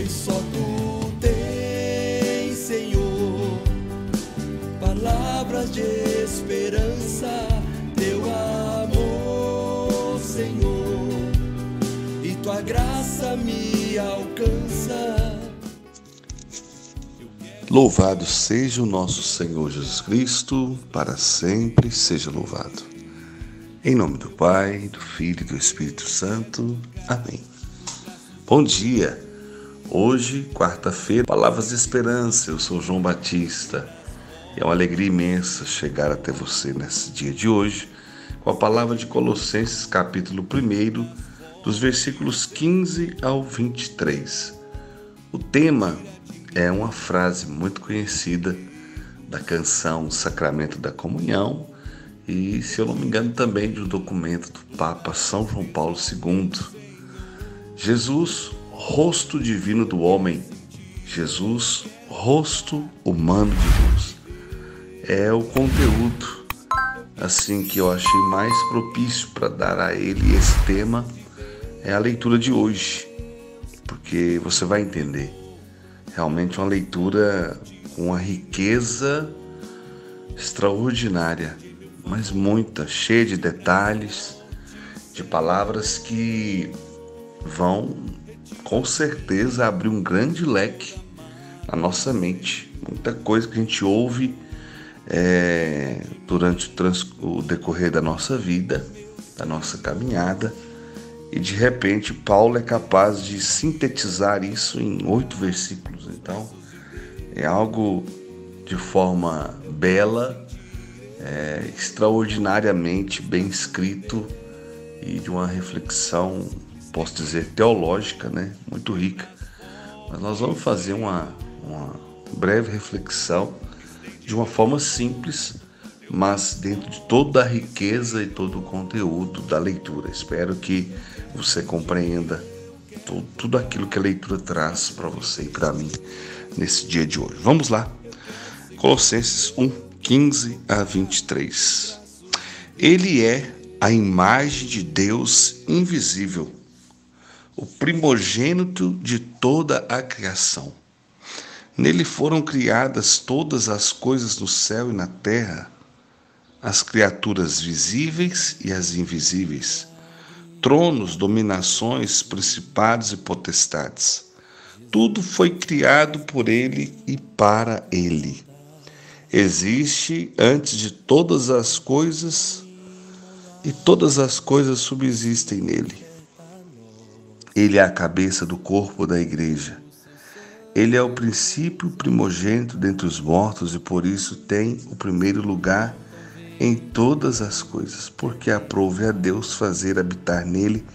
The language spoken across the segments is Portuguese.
pois só tu tens, Senhor, palavras de esperança, teu amor, Senhor, e tua graça me alcança. Louvado seja o nosso Senhor Jesus Cristo, para sempre seja louvado. Em nome do Pai, do Filho e do Espírito Santo. Amém. Bom dia! Hoje, quarta-feira, Palavras de Esperança. Eu sou João Batista. E é uma alegria imensa chegar até você nesse dia de hoje com a palavra de Colossenses, capítulo 1, dos versículos 15 ao 23. O tema é uma frase muito conhecida da canção Sacramento da Comunhão e, se eu não me engano, também de um documento do Papa São João Paulo II. Jesus, rosto divino do homem. Jesus, rosto humano de Deus. É o conteúdo assim que eu achei mais propício para dar a ele esse tema, é a leitura de hoje, porque você vai entender. Realmente uma leitura com uma riqueza extraordinária, mas muita, cheia de detalhes, de palavras que vão com certeza abrir um grande leque na nossa mente. Muita coisa que a gente ouve durante o decorrer da nossa vida, da nossa caminhada, e de repente Paulo é capaz de sintetizar isso em 8 versículos. Então é algo de forma bela, extraordinariamente bem escrito e de uma reflexão, posso dizer, teológica, muito rica. Mas nós vamos fazer uma breve reflexão de uma forma simples, mas dentro de toda a riqueza e todo o conteúdo da leitura. Espero que você compreenda tudo aquilo que a leitura traz para você e para mim nesse dia de hoje. Vamos lá. Colossenses 1, 15 a 23. Ele é a imagem de Deus invisível, o primogênito de toda a criação. Nele foram criadas todas as coisas no céu e na terra, as criaturas visíveis e as invisíveis, tronos, dominações, principados e potestades. Tudo foi criado por ele e para ele. Existe antes de todas as coisas e todas as coisas subsistem nele. Ele é a cabeça do corpo da igreja. Ele é o princípio primogênito dentre os mortos e por isso tem o primeiro lugar em todas as coisas, porque aprouve a Deus fazer habitar nele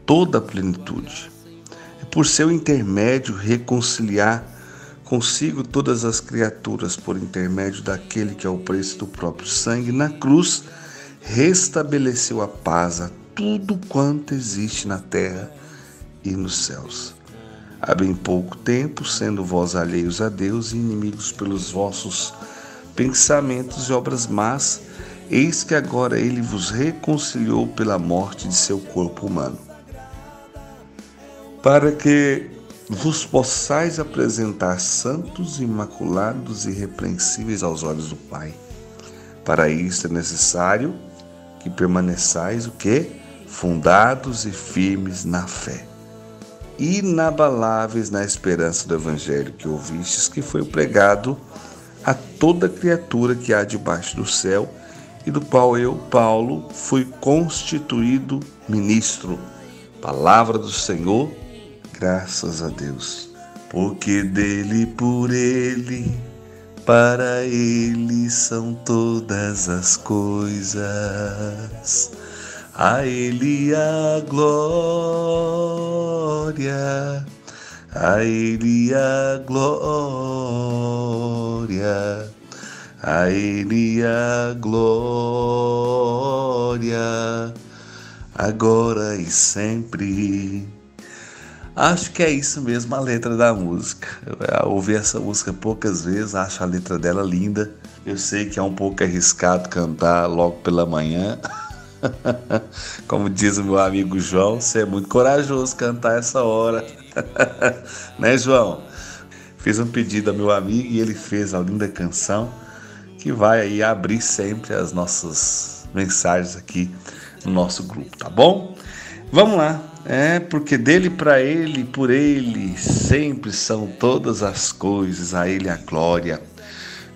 toda a plenitude. E por seu intermédio reconciliar consigo todas as criaturas por intermédio daquele que é o preço do próprio sangue, na cruz restabeleceu a paz a tudo quanto existe na terra e nos céus. Há bem pouco tempo, sendo vós alheios a Deus e inimigos pelos vossos pensamentos e obras más, eis que agora ele vos reconciliou pela morte de seu corpo humano, para que vos possais apresentar santos, imaculados e irrepreensíveis aos olhos do Pai. Para isso é necessário que permaneçais o quê? Fundados e firmes na fé, inabaláveis na esperança do Evangelho que ouvistes, que foi pregado a toda criatura que há debaixo do céu, e do qual eu, Paulo, fui constituído ministro. Palavra do Senhor, graças a Deus. Porque dele, por ele, para ele são todas as coisas. A ele a glória, a ele a glória, a ele a glória, agora e sempre. Acho que é isso mesmo a letra da música. Eu ouvi essa música poucas vezes, acho a letra dela linda. Eu sei que é um pouco arriscado cantar logo pela manhã. Como diz o meu amigo João, você é muito corajoso cantar essa hora. Né, João? Fiz um pedido ao meu amigo e ele fez a linda canção que vai aí abrir sempre as nossas mensagens aqui no nosso grupo, tá bom? Vamos lá. Porque dele, para ele, por ele, sempre são todas as coisas, a ele a glória.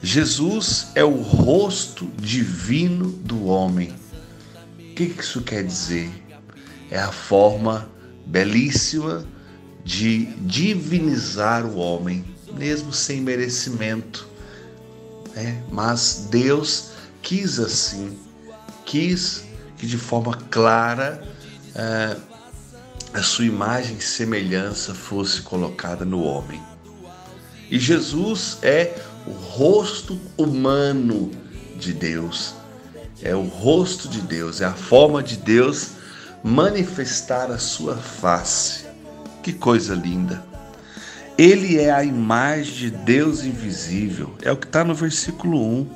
Jesus é o rosto divino do homem. O que isso quer dizer? É a forma belíssima de divinizar o homem, mesmo sem merecimento. Mas Deus quis assim, quis que de forma clara a sua imagem e semelhança fosse colocada no homem. E Jesus é o rosto humano de Deus, é o rosto de Deus, é a forma de Deus manifestar a sua face. Que coisa linda! Ele é a imagem de Deus invisível, é o que está no versículo 1.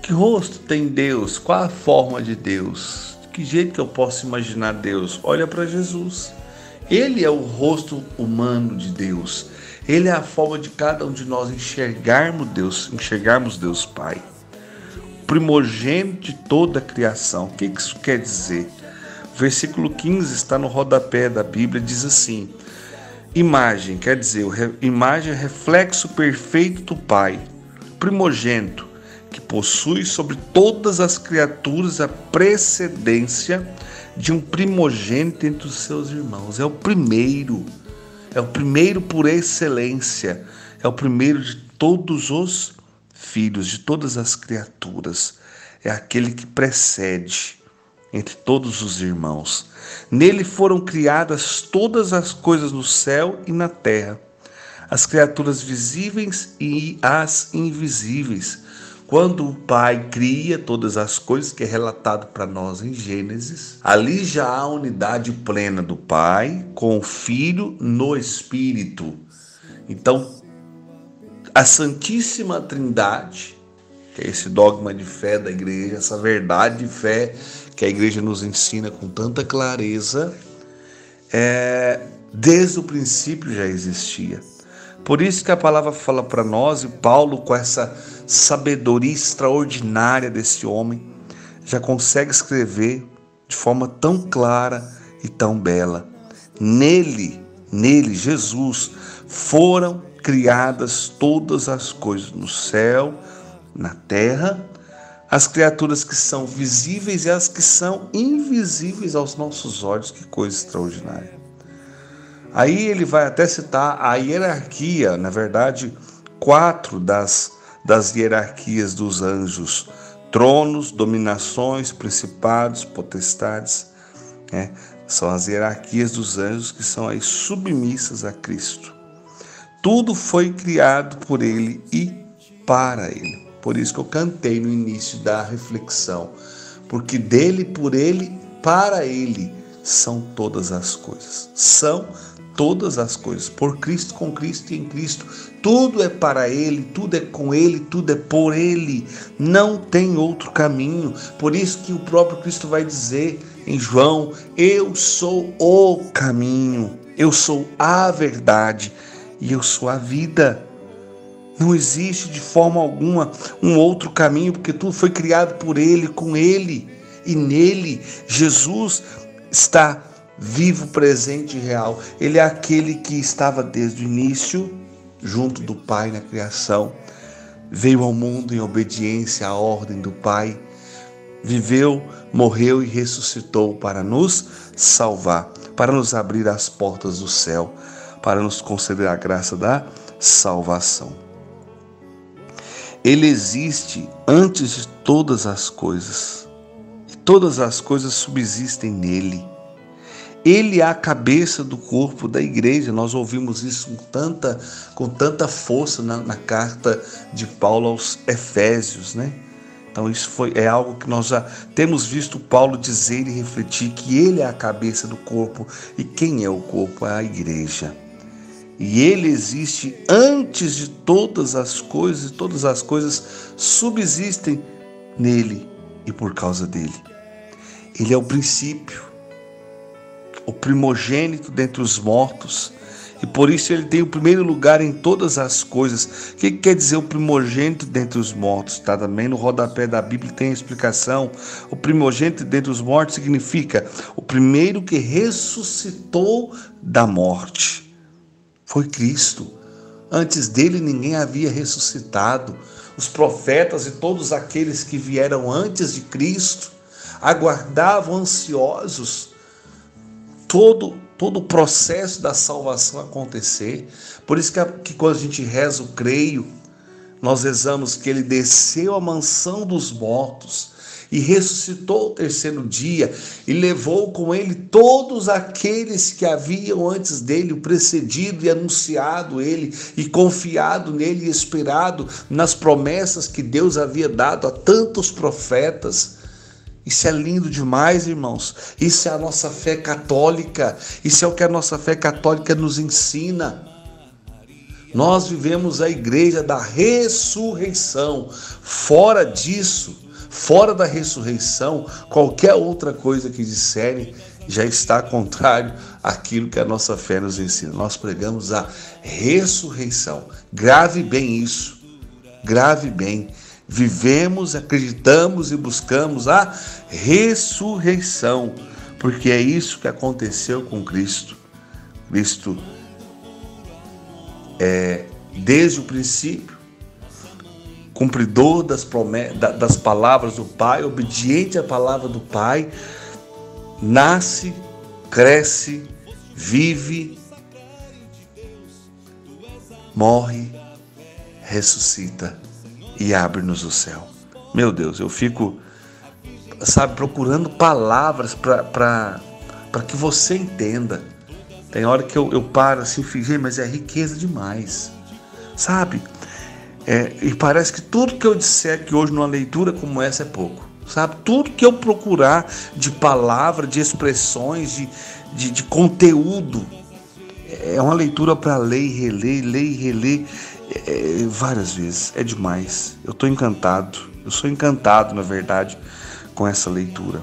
Que rosto tem Deus? Qual a forma de Deus? De que jeito que eu posso imaginar Deus? Olha para Jesus. Ele é o rosto humano de Deus. Ele é a forma de cada um de nós enxergarmos Deus Pai. Primogênito de toda a criação. O que isso quer dizer? O versículo 15 está no rodapé da Bíblia, diz assim: imagem, quer dizer, imagem é reflexo perfeito do Pai, primogênito, que possui sobre todas as criaturas a precedência de um primogênito entre os seus irmãos. É o primeiro por excelência, é o primeiro de todos os filhos, de todas as criaturas, é aquele que precede entre todos os irmãos. Nele foram criadas todas as coisas no céu e na terra, as criaturas visíveis e as invisíveis. Quando o Pai cria todas as coisas, que é relatado para nós em Gênesis, ali já há a unidade plena do Pai com o Filho no Espírito. Então, a Santíssima Trindade, que é esse dogma de fé da igreja, essa verdade de fé que a igreja nos ensina com tanta clareza, desde o princípio já existia. Por isso que a palavra fala para nós, e Paulo, com essa sabedoria extraordinária desse homem, já consegue escrever de forma tão clara e tão bela. Nele, Jesus, foram criadas todas as coisas no céu, na terra, as criaturas que são visíveis e as que são invisíveis aos nossos olhos. Que coisa extraordinária. Aí ele vai até citar a hierarquia, na verdade, 4 das hierarquias dos anjos: tronos, dominações, principados, potestades. São as hierarquias dos anjos que são aí submissas a Cristo. Tudo foi criado por ele e para ele. Por isso que eu cantei no início da reflexão, porque dele, por ele, para ele são todas as coisas. São todas as coisas, por Cristo, com Cristo e em Cristo. Tudo é para ele, tudo é com ele, tudo é por ele. Não tem outro caminho. Por isso que o próprio Cristo vai dizer em João: eu sou o caminho, eu sou a verdade e eu sou a vida. Não existe de forma alguma um outro caminho, porque tudo foi criado por ele, com ele e nele. Jesus está vivo, presente e real. Ele é aquele que estava desde o início, junto do Pai na criação, veio ao mundo em obediência à ordem do Pai, viveu, morreu e ressuscitou para nos salvar, para nos abrir as portas do céu, para nos conceder a graça da salvação. Ele existe antes de todas as coisas, e todas as coisas subsistem nele. Ele é a cabeça do corpo da igreja. Nós ouvimos isso com tanta força na carta de Paulo aos Efésios, né? Então isso é algo que nós já temos visto Paulo dizer e refletir, que ele é a cabeça do corpo. E quem é o corpo? É a igreja. E ele existe antes de todas as coisas, e todas as coisas subsistem nele e por causa dele. Ele é o princípio. o primogênito dentre os mortos, e por isso ele tem o primeiro lugar em todas as coisas. O que quer dizer o primogênito dentre os mortos? Tá também no rodapé da Bíblia tem a explicação. O primogênito dentre os mortos significa o primeiro que ressuscitou da morte. Foi Cristo. Antes dele ninguém havia ressuscitado. Os profetas e todos aqueles que vieram antes de Cristo aguardavam ansiosos todo o processo da salvação acontecer. Por isso que quando a gente reza o creio, nós rezamos que ele desceu à mansão dos mortos e ressuscitou o terceiro dia e levou com ele todos aqueles que haviam antes dele o precedido e anunciado ele e confiado nele e esperado nas promessas que Deus havia dado a tantos profetas. Isso é lindo demais, irmãos. Isso é a nossa fé católica. Isso é o que a nossa fé católica nos ensina. Nós vivemos a igreja da ressurreição. Fora disso, fora da ressurreição, qualquer outra coisa que disserem já está contrário àquilo que a nossa fé nos ensina. Nós pregamos a ressurreição. Grave bem isso. Grave bem. Vivemos, acreditamos e buscamos a ressurreição, porque é isso que aconteceu com Cristo. Cristo é, desde o princípio, cumpridor das palavras do Pai, obediente à palavra do Pai, nasce, cresce, vive, morre, ressuscita e abre-nos o céu. Meu Deus, eu fico, procurando palavras para que você entenda. Tem hora que eu paro assim e fico, mas é riqueza demais, sabe? E parece que tudo que eu disser aqui hoje numa leitura como essa é pouco, sabe? Tudo que eu procurar de palavra, de expressões, de conteúdo, é uma leitura para ler e reler, várias vezes. É demais. Eu sou encantado, na verdade, com essa leitura.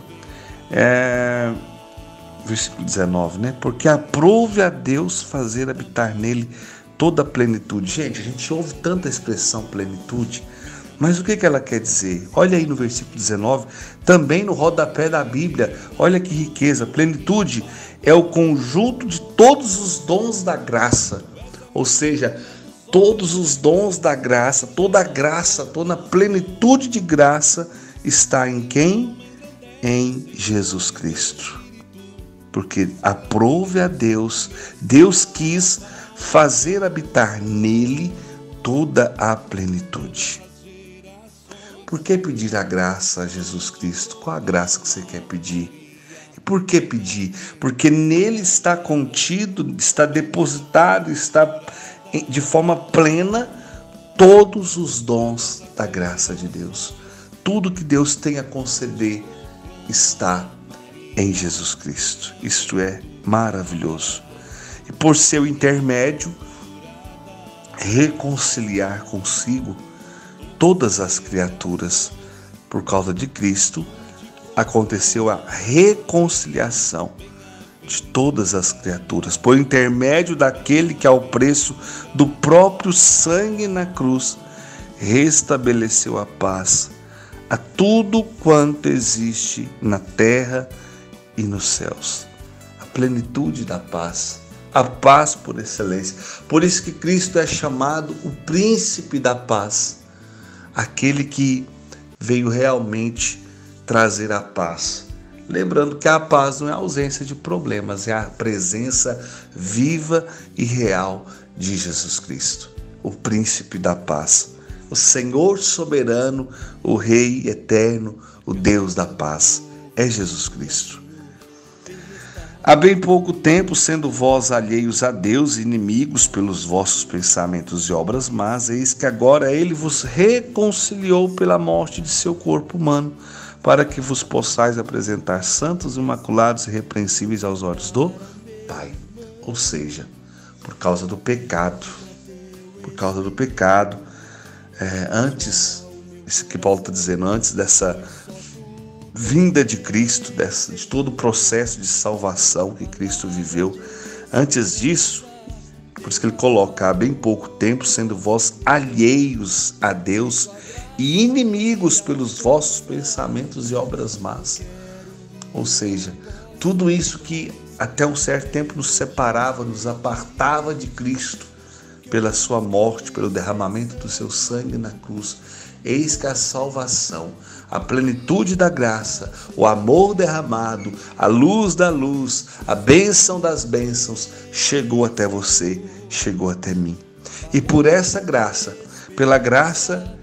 Versículo 19, né? Porque aprove a Deus fazer habitar nele toda a plenitude. Gente, a gente ouve tanta expressão plenitude, mas o que ela quer dizer? Olha aí no versículo 19, também no rodapé da Bíblia, olha que riqueza. Plenitude é o conjunto de todos os dons da graça, ou seja, todos os dons da graça, toda a graça, toda a plenitude de graça está em quem? Em Jesus Cristo. Porque aprove a Deus, Deus quis fazer habitar nele toda a plenitude. Por que pedir a graça a Jesus Cristo? Qual a graça que você quer pedir? E por que pedir? Porque nele está contido, está depositado, está de forma plena todos os dons da graça de Deus. Tudo que Deus tem a conceder está em Jesus Cristo. Isto é maravilhoso. E por seu intermédio, reconciliar consigo todas as criaturas. Por causa de Cristo, aconteceu a reconciliação de todas as criaturas, por intermédio daquele que, ao preço do próprio sangue na cruz, restabeleceu a paz a tudo quanto existe na terra e nos céus. A plenitude da paz, a paz por excelência. Por isso que Cristo é chamado o príncipe da paz, aquele que veio realmente trazer a paz. Lembrando que a paz não é a ausência de problemas, é a presença viva e real de Jesus Cristo, o príncipe da paz, o Senhor soberano, o Rei eterno, o Deus da paz, é Jesus Cristo. Há bem pouco tempo, sendo vós alheios a Deus, inimigos pelos vossos pensamentos e obras más, eis que agora ele vos reconciliou pela morte de seu corpo humano, para que vos possais apresentar santos, imaculados e irrepreensíveis aos olhos do Pai. Ou seja, por causa do pecado. Antes, isso que Paulo está dizendo, antes vinda de Cristo, de todo o processo de salvação que Cristo viveu. Antes disso, por isso que ele coloca: há bem pouco tempo, sendo vós alheios a Deus e inimigos pelos vossos pensamentos e obras más. Ou seja, tudo isso que até um certo tempo nos separava, nos apartava de Cristo, pela sua morte, pelo derramamento do seu sangue na cruz. Eis que a salvação, a plenitude da graça, o amor derramado, a luz da luz, a bênção das bênçãos chegou até você, chegou até mim. E por essa graça, pela graça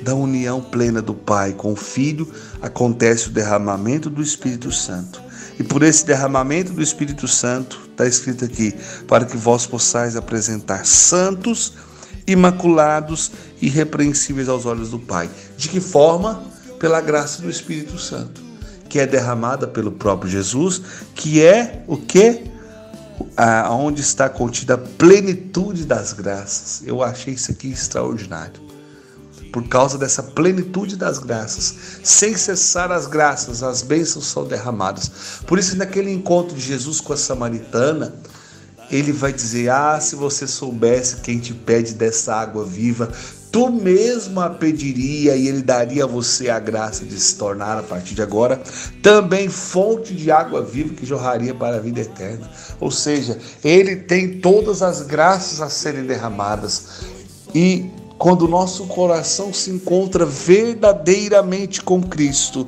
da união plena do Pai com o Filho, acontece o derramamento do Espírito Santo. E por esse derramamento do Espírito Santo, está escrito aqui, para que vós possais apresentar santos, imaculados e irrepreensíveis aos olhos do Pai. De que forma? Pela graça do Espírito Santo, que é derramada pelo próprio Jesus, que é o quê? Onde está contida a plenitude das graças. Eu achei isso aqui extraordinário. Por causa dessa plenitude das graças, sem cessar as graças, as bênçãos são derramadas. Por isso, naquele encontro de Jesus com a samaritana, ele vai dizer: se você soubesse quem te pede dessa água viva, tu mesmo a pediria e ele daria a você a graça de se tornar, a partir de agora, também fonte de água viva que jorraria para a vida eterna. Ou seja, ele tem todas as graças a serem derramadas. E quando o nosso coração se encontra verdadeiramente com Cristo,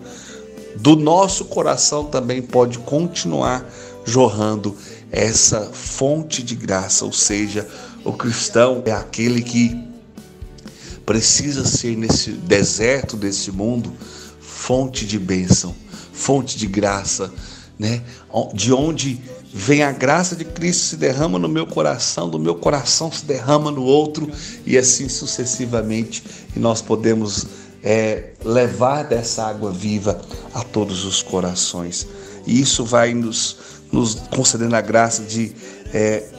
do nosso coração também pode continuar jorrando essa fonte de graça. Ou seja, o cristão é aquele que precisa ser, nesse deserto desse mundo, fonte de bênção, fonte de graça, né? De onde vem a graça de Cristo, se derrama no meu coração, do meu coração se derrama no outro, e assim sucessivamente. E nós podemos levar dessa água viva a todos os corações. E isso vai nos concedendo a graça de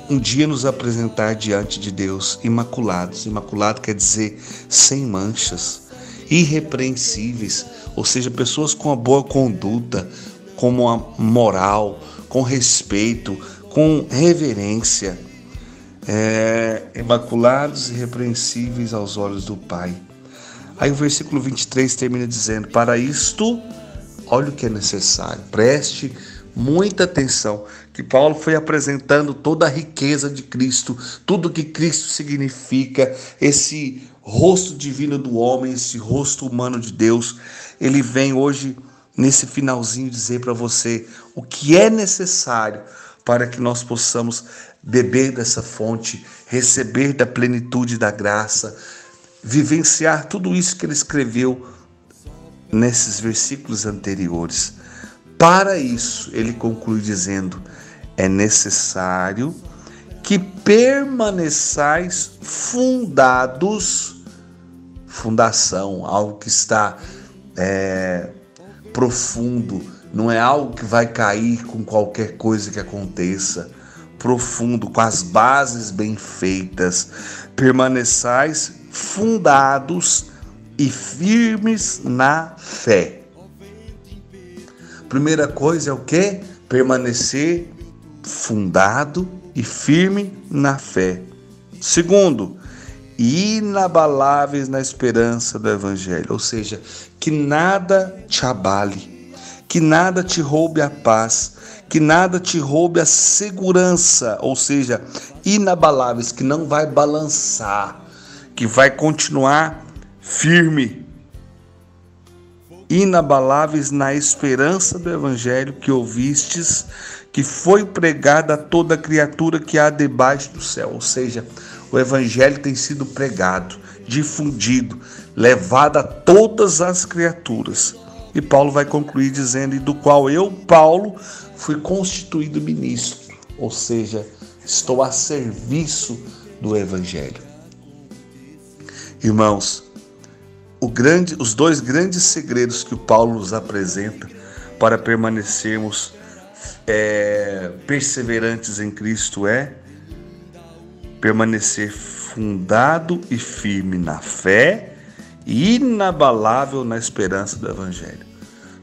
um dia nos apresentar diante de Deus imaculados. Imaculado quer dizer sem manchas, irrepreensíveis, ou seja, pessoas com uma boa conduta, com uma moral, com respeito, com reverência, imaculados e irrepreensíveis aos olhos do Pai. Aí o versículo 23 termina dizendo: para isto, olha o que é necessário, preste muita atenção, que Paulo foi apresentando toda a riqueza de Cristo, tudo que Cristo significa, esse rosto divino do homem, esse rosto humano de Deus. Ele vem hoje, nesse finalzinho, dizer para você o que é necessário para que nós possamos beber dessa fonte, receber da plenitude da graça, vivenciar tudo isso que ele escreveu nesses versículos anteriores. Para isso, ele conclui dizendo: é necessário que permaneçais fundados, fundação, algo que está profundo, não é algo que vai cair com qualquer coisa que aconteça, profundo, com as bases bem feitas. Permaneçais fundados e firmes na fé. Primeira coisa é o quê? Permanecer fundado e firme na fé. Segundo, inabaláveis na esperança do Evangelho. Ou seja, que nada te abale, que nada te roube a paz, que nada te roube a segurança. Ou seja, inabaláveis, que não vai balançar, que vai continuar firme. Inabaláveis na esperança do Evangelho que ouvistes, que foi pregado a toda criatura que há debaixo do céu. Ou seja, o Evangelho tem sido pregado, difundido, levado a todas as criaturas. E Paulo vai concluir dizendo: e do qual eu, Paulo, fui constituído ministro. Ou seja, estou a serviço do Evangelho. Irmãos, os dois grandes segredos que o Paulo nos apresenta para permanecermos perseverantes em Cristo é permanecer fundado e firme na fé e inabalável na esperança do Evangelho.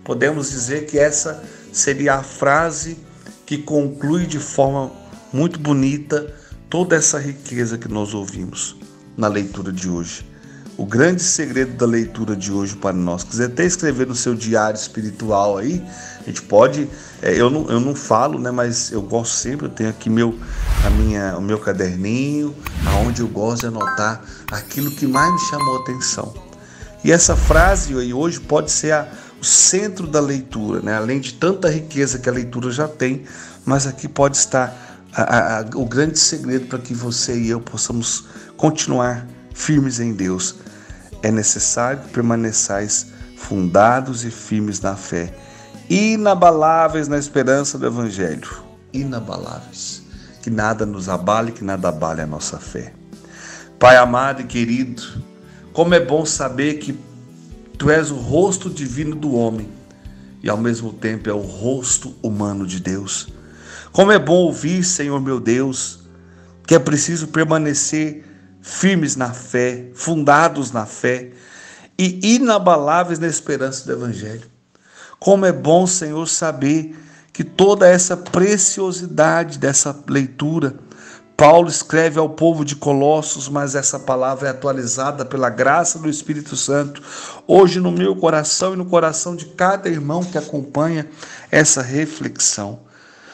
podemos dizer que essa seria a frase que conclui de forma muito bonita toda essa riqueza que nós ouvimos na leitura de hoje. O grande segredo da leitura de hoje para nós, quiser até escrever no seu diário espiritual aí, a gente pode, eu não falo, né, mas eu gosto sempre, eu tenho aqui o meu caderninho, onde eu gosto de anotar aquilo que mais me chamou a atenção. E essa frase aí hoje pode ser o centro da leitura, né? Além de tanta riqueza que a leitura já tem, mas aqui pode estar o grande segredo para que você e eu possamos continuar firmes em Deus. É necessário que permaneçais fundados e firmes na fé, inabaláveis na esperança do Evangelho. Inabaláveis. Que nada nos abale, que nada abale a nossa fé. Pai amado e querido, como é bom saber que Tu és o rosto divino do homem e ao mesmo tempo é o rosto humano de Deus. Como é bom ouvir, Senhor meu Deus, que é preciso permanecer firmes na fé, fundados na fé e inabaláveis na esperança do Evangelho. Como é bom, Senhor, saber que toda essa preciosidade dessa leitura, Paulo escreve ao povo de Colossos, mas essa palavra é atualizada pela graça do Espírito Santo, hoje no meu coração e no coração de cada irmão que acompanha essa reflexão.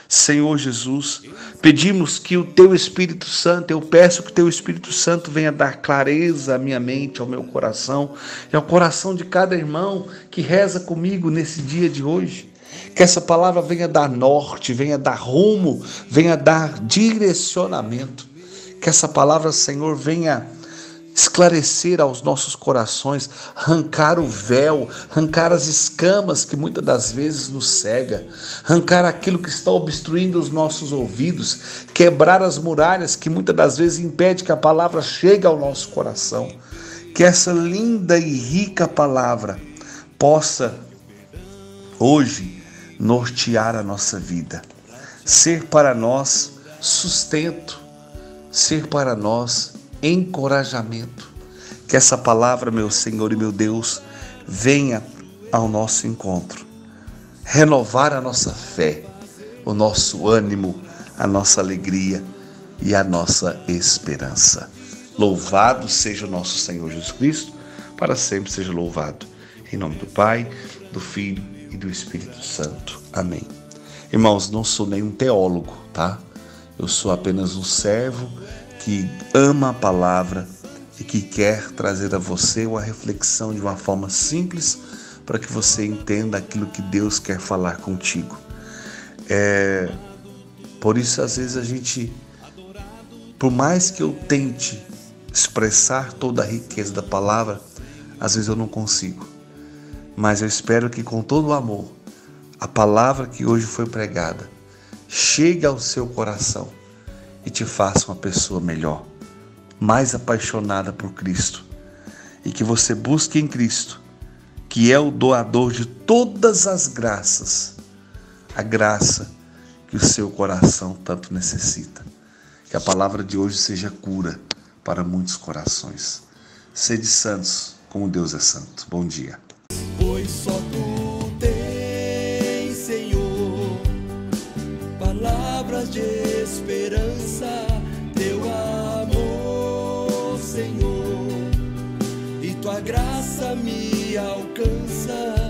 Senhor Jesus, pedimos que o Teu Espírito Santo, eu peço que o Teu Espírito Santo venha dar clareza à minha mente, ao meu coração e ao coração de cada irmão que reza comigo nesse dia de hoje. Que essa palavra venha dar norte, venha dar rumo, venha dar direcionamento. Que essa palavra, Senhor, venha esclarecer aos nossos corações, arrancar o véu, arrancar as escamas que muitas das vezes nos cega, arrancar aquilo que está obstruindo os nossos ouvidos, quebrar as muralhas que muitas das vezes impede que a palavra chegue ao nosso coração. Que essa linda e rica palavra possa hoje nortear a nossa vida, ser para nós sustento, ser para nós encorajamento. Que essa palavra, meu Senhor e meu Deus, venha ao nosso encontro, renovar a nossa fé, o nosso ânimo, a nossa alegria e a nossa esperança. Louvado seja o nosso Senhor Jesus Cristo, para sempre seja louvado. Em nome do Pai, do Filho e do Espírito Santo. Amém. Irmãos, não sou nenhum teólogo, tá? Eu sou apenas um servo que ama a palavra e que quer trazer a você uma reflexão de uma forma simples para que você entenda aquilo que Deus quer falar contigo. Por isso, às vezes, a gente, por mais que eu tente expressar toda a riqueza da palavra, às vezes eu não consigo. Mas eu espero que com todo o amor, a palavra que hoje foi pregada chegue ao seu coração e te faça uma pessoa melhor, mais apaixonada por Cristo. E que você busque em Cristo, que é o doador de todas as graças, a graça que o seu coração tanto necessita. Que a palavra de hoje seja cura para muitos corações. Sede santos, como Deus é santo. Bom dia. Pois só Tu tens, Senhor, palavras de esperança, Teu amor, Senhor, e Tua graça me alcança.